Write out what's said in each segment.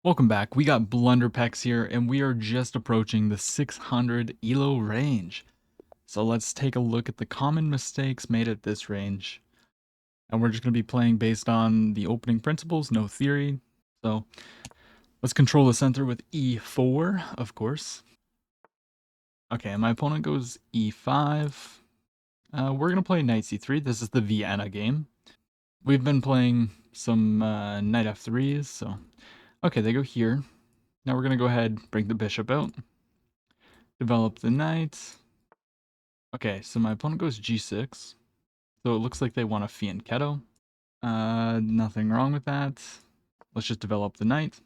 Welcome back. We got Blunderpex here, and we are just approaching the 600 ELO range. So let's take a look at the common mistakes made at this range. And we're just going to be playing based on the opening principles, no theory. So let's control the center with E4, of course. Okay, my opponent goes E5. We're going to play Knight C3. This is the Vienna game. We've been playing some Knight F3s, so... Okay, they go here. Now we're going to go ahead, bring the bishop out. Develop the knight. Okay, so my opponent goes g6. So it looks like they want a fianchetto. Nothing wrong with that. Let's just develop the knight.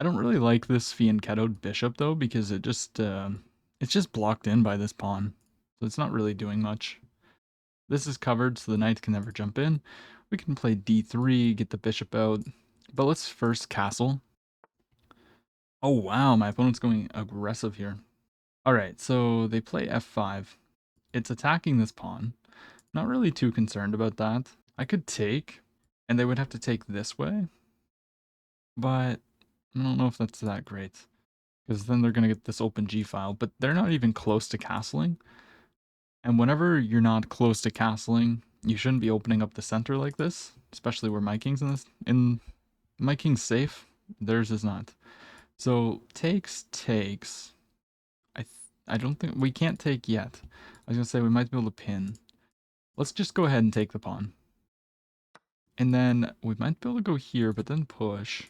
I don't really like this fianchettoed bishop though, because it's just blocked in by this pawn. So it's not really doing much. This is covered, so the knight can never jump in. We can play d3, get the bishop out. But let's first castle. Oh wow, my opponent's going aggressive here. Alright, so they play f5. It's attacking this pawn. Not really too concerned about that. I could take, and they would have to take this way, but I don't know if that's that great. Because then they're going to get this open G file, but they're not even close to castling. And whenever you're not close to castling, you shouldn't be opening up the center like this, especially where my king's in this. My king's safe, theirs is not. So takes. I don't think we can't take yet. I was gonna say we might be able to pin. Let's just go ahead and take the pawn. And then we might be able to go here, but then push.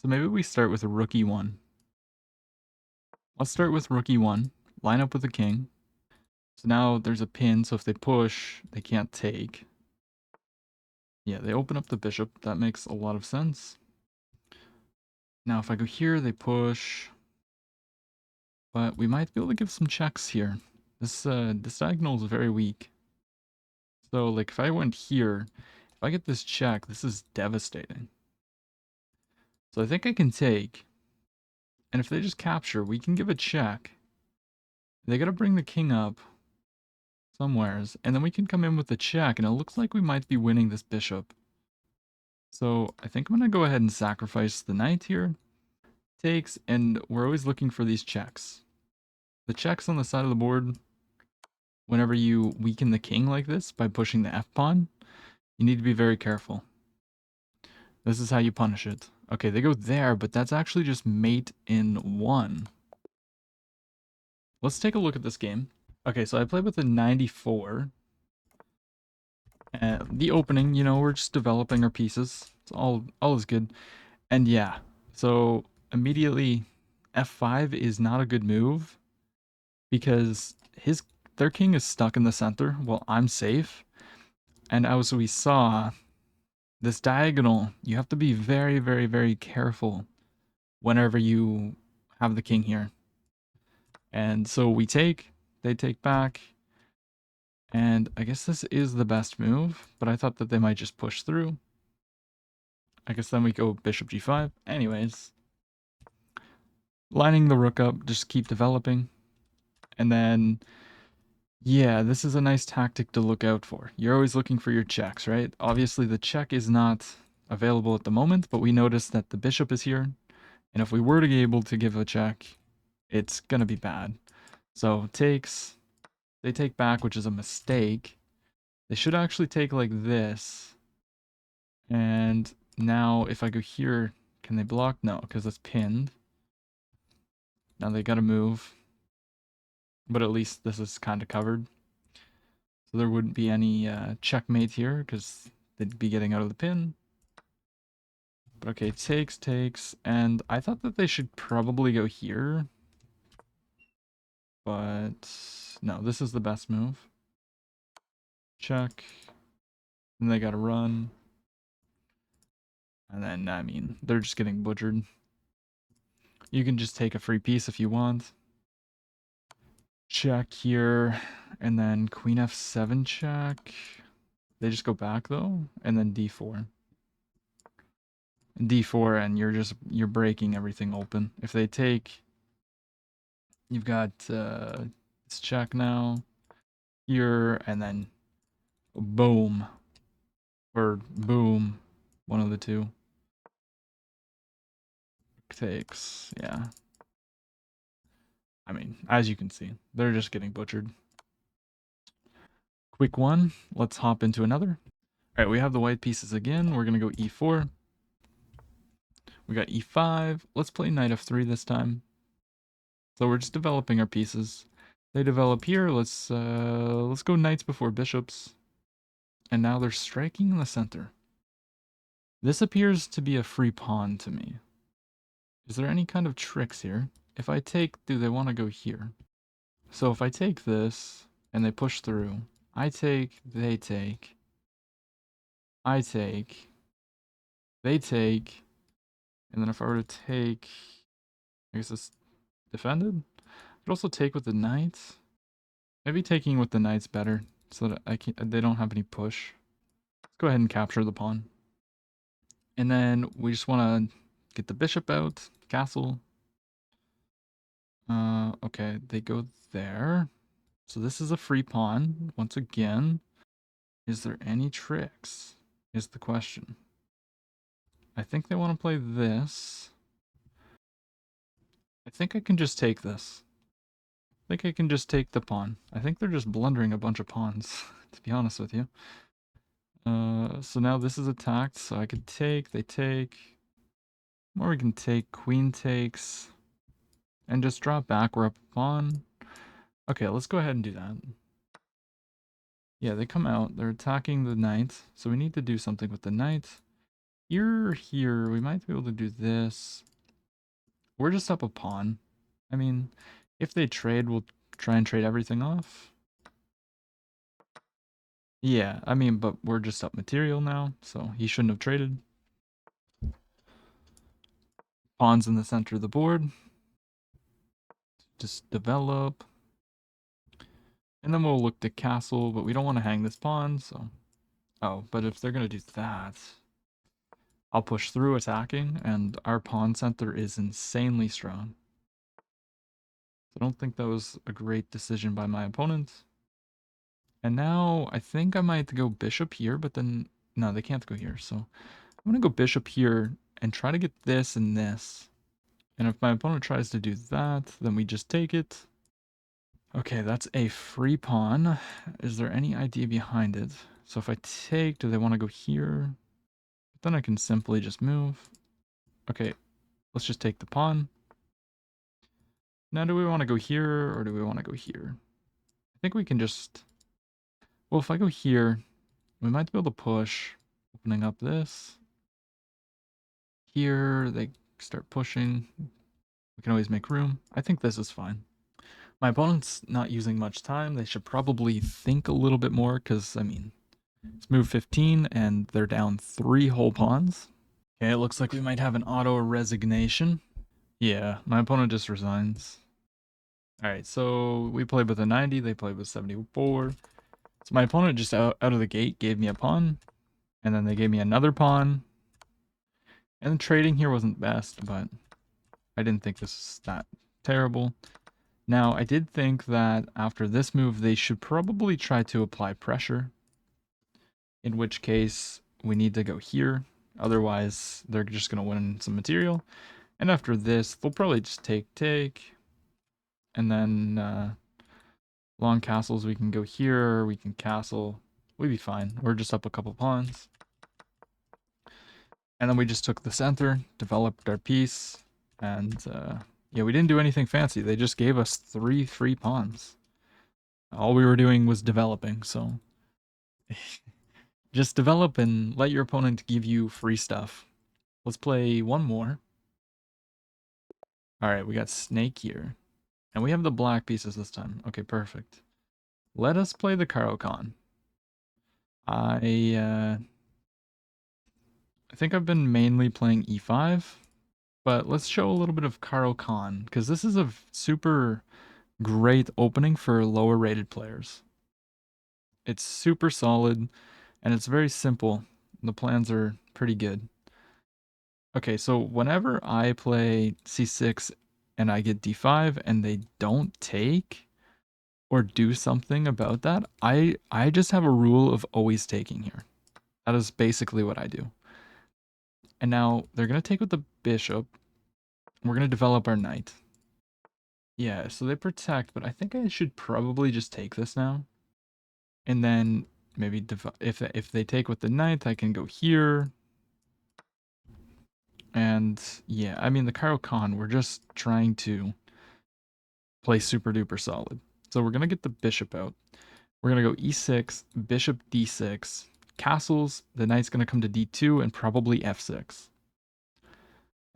So maybe we start with a rook e1. Let's start with rook e1. Line up with the king. So now there's a pin, so if they push, they can't take. Yeah, they open up the bishop. That makes a lot of sense. Now if I go here, they push. But we might be able to give some checks here. This diagonal is very weak. So like if I went here, if I get this check, this is devastating. So I think I can take. And if they just capture, we can give a check. They gotta bring the king up somewheres, and then we can come in with the check, and it looks like we might be winning this bishop. So I think I'm gonna go ahead and sacrifice the knight here. Takes, and we're always looking for these checks. The checks on the side of the board, whenever you weaken the king like this by pushing the f-pawn, you need to be very careful. This is how you punish it. Okay, they go there, but that's actually just mate in one. Let's take a look at this game. Okay, so I played with a 94. The opening, we're just developing our pieces. It's all is good. And yeah, so immediately f5 is not a good move because their king is stuck in the center while I'm safe. And as we saw, this diagonal, you have to be very, very, very careful whenever you have the king here. And so we take, they take back. And I guess this is the best move, but I thought that they might just push through. I guess then we go bishop g5. Anyways, lining the rook up, just keep developing. And then, yeah, this is a nice tactic to look out for. You're always looking for your checks, right? Obviously, the check is not available at the moment, but we notice that the bishop is here. And if we were to be able to give a check, it's going to be bad. So takes, they take back, which is a mistake. They should actually take like this. And now if I go here, can they block? No, because it's pinned. Now they gotta move. But at least this is kind of covered. So there wouldn't be any checkmate here because they'd be getting out of the pin. But okay, takes. And I thought that they should probably go here. But no, this is the best move. Check. And they gotta run. And then, I mean, they're just getting butchered. You can just take a free piece if you want. Check here. And then queen f7 check. They just go back though. And then d4. D4 and you're breaking everything open. If they take, you've got this check now here, and then boom or boom, one of the two. takes. Yeah. I mean, as you can see, they're just getting butchered. Quick one. Let's hop into another. All right, we have the white pieces again. We're going to go e4. We got e5. Let's play knight f3 this time. So we're just developing our pieces. They develop here. Let's go knights before bishops. And now they're striking in the center. This appears to be a free pawn to me. Is there any kind of tricks here? If I take, do they want to go here? So if I take this and they push through, I take, they take, I take, they take, and then if I were to take, I guess it's defended? I could also take with the knights. Maybe taking with the knight's better so that they don't have any push. Let's go ahead and capture the pawn. And then we just want to get the bishop out, castle. Okay, they go there. So this is a free pawn. Once again, is there any tricks? Is the question. I think they want to play this. I think I can just take this. I think I can just take the pawn. I think they're just blundering a bunch of pawns, to be honest with you. So now this is attacked, so I could take, they take. Or we can take, queen takes. And just drop back, we're up a pawn. Okay, let's go ahead and do that. Yeah, they come out, they're attacking the knight, so we need to do something with the knight. Here, we might be able to do this. We're just up a pawn. I mean, if they trade, we'll try and trade everything off. Yeah, I mean, but we're just up material now, so he shouldn't have traded. Pawns in the center of the board. Just develop. And then we'll look to castle, but we don't want to hang this pawn, so... Oh, but if they're going to do that... I'll push through attacking, and our pawn center is insanely strong. I don't think that was a great decision by my opponent. And now I think I might go bishop here, but then... No, they can't go here, so... I'm going to go bishop here and try to get this and this. And if my opponent tries to do that, then we just take it. Okay, that's a free pawn. Is there any idea behind it? So if I take, do they want to go here? Then I can simply just move. Okay, let's just take the pawn. Now, do we want to go here or do we want to go here? I think we can just... Well, if I go here, we might be able to push, opening up this. Here, they start pushing. We can always make room. I think this is fine. My opponent's not using much time. They should probably think a little bit more because, I mean, it's move 15 and they're down 3 whole pawns. Okay, it looks like we might have an auto resignation. Yeah, my opponent just resigns. Alright, so we played with a 90, they played with 74. So my opponent just out of the gate gave me a pawn. And then they gave me another pawn. And the trading here wasn't best, but I didn't think this was that terrible. Now, I did think that after this move, they should probably try to apply pressure. In which case, we need to go here. Otherwise, they're just going to win some material. And after this, they'll probably just take. And then long castles, we can go here. We can castle. We'd be fine. We're just up a couple pawns. And then we just took the center, developed our piece. And yeah, we didn't do anything fancy. They just gave us 3 free pawns. All we were doing was developing, so... Just develop and let your opponent give you free stuff. Let's play one more. Alright, we got snake here. And we have the black pieces this time. Okay, perfect. Let us play the Caro-Kann. I think I've been mainly playing e5. But let's show a little bit of Caro-Kann, because this is a super great opening for lower rated players. It's super solid, and it's very simple. The plans are pretty good. Okay, so whenever I play c6 and I get d5 and they don't take or do something about that, I just have a rule of always taking here. That is basically what I do. And now they're going to take with the bishop. We're going to develop our knight. Yeah, so they protect, but I think I should probably just take this now. And then maybe if they take with the knight, I can go here. And yeah, I mean, the Cairo Khan, we're just trying to play super duper solid. So we're going to get the bishop out. We're going to go e6, bishop d6, castles. The knight's going to come to d2 and probably f6.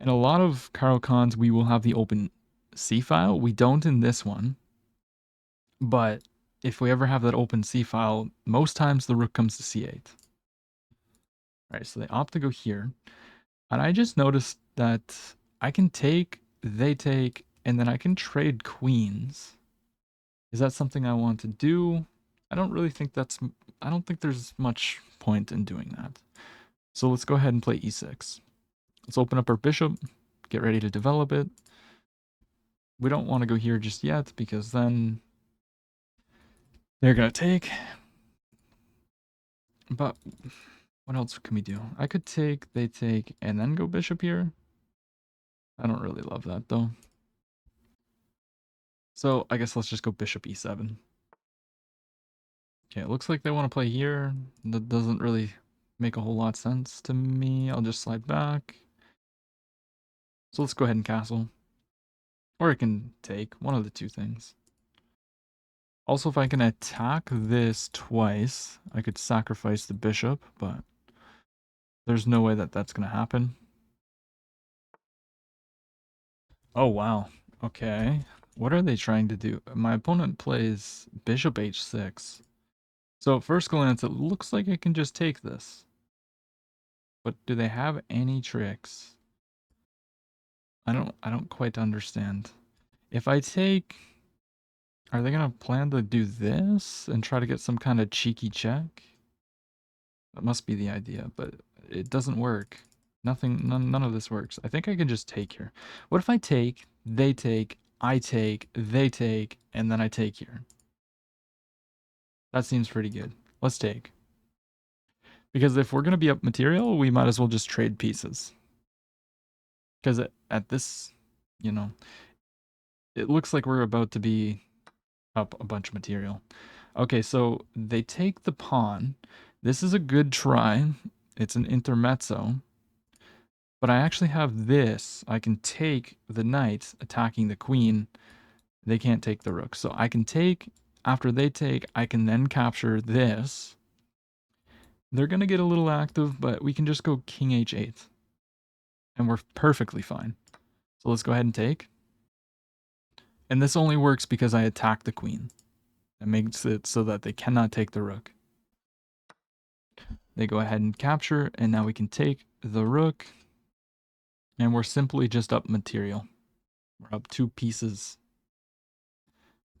In a lot of Cairo Khans, we will have the open c file. We don't in this one. But if we ever have that open c file, most times the rook comes to c8. All right, so they opt to go here. And I just noticed that I can take, they take, and then I can trade queens. Is that something I want to do? I don't really think I don't think there's much point in doing that. So let's go ahead and play e6. Let's open up our bishop, get ready to develop it. We don't want to go here just yet because then they're going to take. But what else can we do? I could take, they take, and then go bishop here. I don't really love that though. So I guess let's just go bishop e7. Okay, it looks like they want to play here. That doesn't really make a whole lot of sense to me. I'll just slide back. So let's go ahead and castle. Or I can take one of the two things. Also, if I can attack this twice, I could sacrifice the bishop, but there's no way that that's going to happen. Oh, wow. Okay. What are they trying to do? My opponent plays bishop h6. So at first glance, it looks like I can just take this. But do they have any tricks? I don't quite understand. If I take, are they gonna plan to do this and try to get some kind of cheeky check? That must be the idea, but it doesn't work. None of this works. I think I can just take here. What if I take, they take, I take, they take, and then I take here? That seems pretty good. Let's take. Because if we're gonna be up material, we might as well just trade pieces. Because at this, you know, it looks like we're about to be up a bunch of material. Okay, so they take the pawn. This is a good try. It's an intermezzo. But I actually have this. I can take the knight attacking the queen. They can't take the rook. So I can take, after they take, I can then capture this. They're going to get a little active, but we can just go king h8. And we're perfectly fine. So let's go ahead and take. And this only works because I attack the queen. That makes it so that they cannot take the rook. They go ahead and capture, and now we can take the rook. And we're simply just up material. We're up 2 pieces.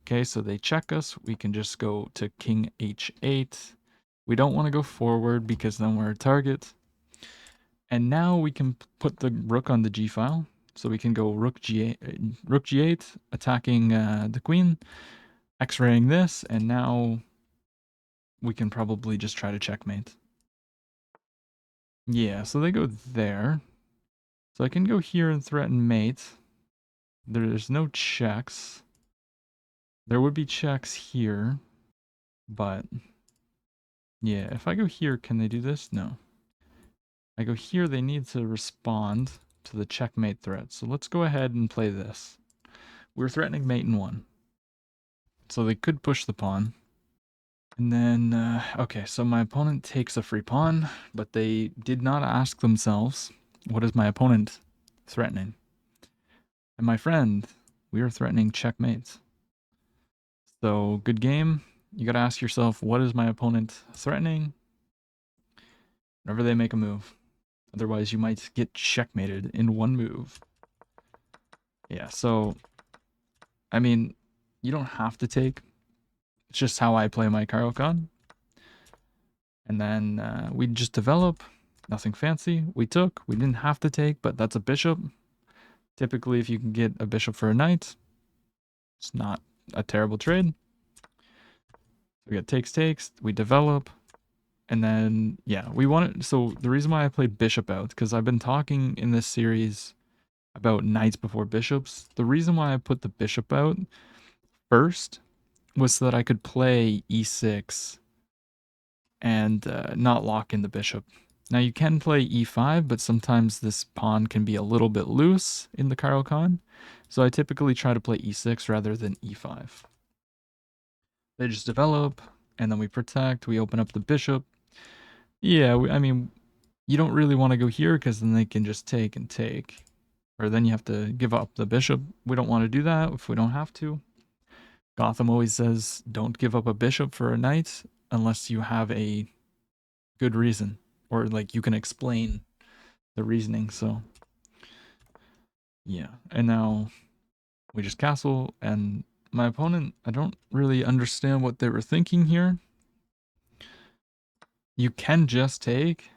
Okay, so they check us. We can just go to king h8. We don't want to go forward because then we're a target. And now we can put the rook on the g file. So we can go rook g8, attacking the queen, x-raying this, and now we can probably just try to checkmate. Yeah, so they go there. So I can go here and threaten mate. There's no checks. There would be checks here, but yeah, if I go here, can they do this? No. I go here, they need to respond to the checkmate threat. So let's go ahead and play this. We're threatening mate in 1. So they could push the pawn. And then, okay, so my opponent takes a free pawn, but they did not ask themselves, what is my opponent threatening? And my friend, we are threatening checkmate. So good game. You got to ask yourself, what is my opponent threatening? Whenever they make a move. Otherwise, you might get checkmated in 1 move. Yeah, so, I mean, you don't have to take. It's just how I play my Cairo Khan. And then we just develop. Nothing fancy. We took. We didn't have to take, but that's a bishop. Typically, if you can get a bishop for a knight, it's not a terrible trade. We got takes. We develop. And then, yeah, we want it. So the reason why I played bishop out, because I've been talking in this series about knights before bishops. The reason why I put the bishop out first was so that I could play e6 and not lock in the bishop. Now you can play e5, but sometimes this pawn can be a little bit loose in the Caro-Kann, so I typically try to play e6 rather than e5. They just develop, and then we protect, we open up the bishop. Yeah, I mean, you don't really want to go here because then they can just take and take. Or then you have to give up the bishop. We don't want to do that if we don't have to. Gotham always says, don't give up a bishop for a knight unless you have a good reason. Or like you can explain the reasoning, so. Yeah, and now we just castle, and my opponent, I don't really understand what they were thinking here. You can just take,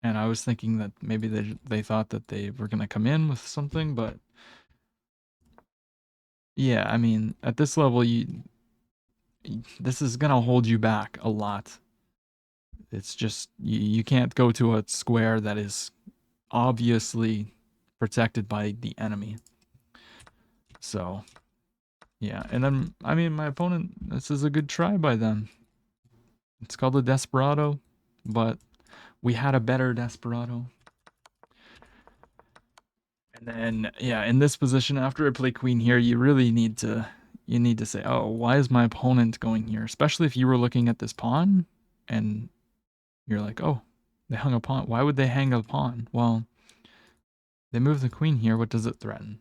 and I was thinking that maybe they thought that they were going to come in with something, but yeah, I mean, at this level, this is going to hold you back a lot. It's just, you can't go to a square that is obviously protected by the enemy. So, yeah, and then, I mean, my opponent, this is a good try by them. It's called a Desperado, but we had a better Desperado. And then, yeah, in this position, after I play queen here, you really need to say, oh, why is my opponent going here? Especially if you were looking at this pawn and you're like, oh, they hung a pawn. Why would they hang a pawn? Well, they move the queen here. What does it threaten?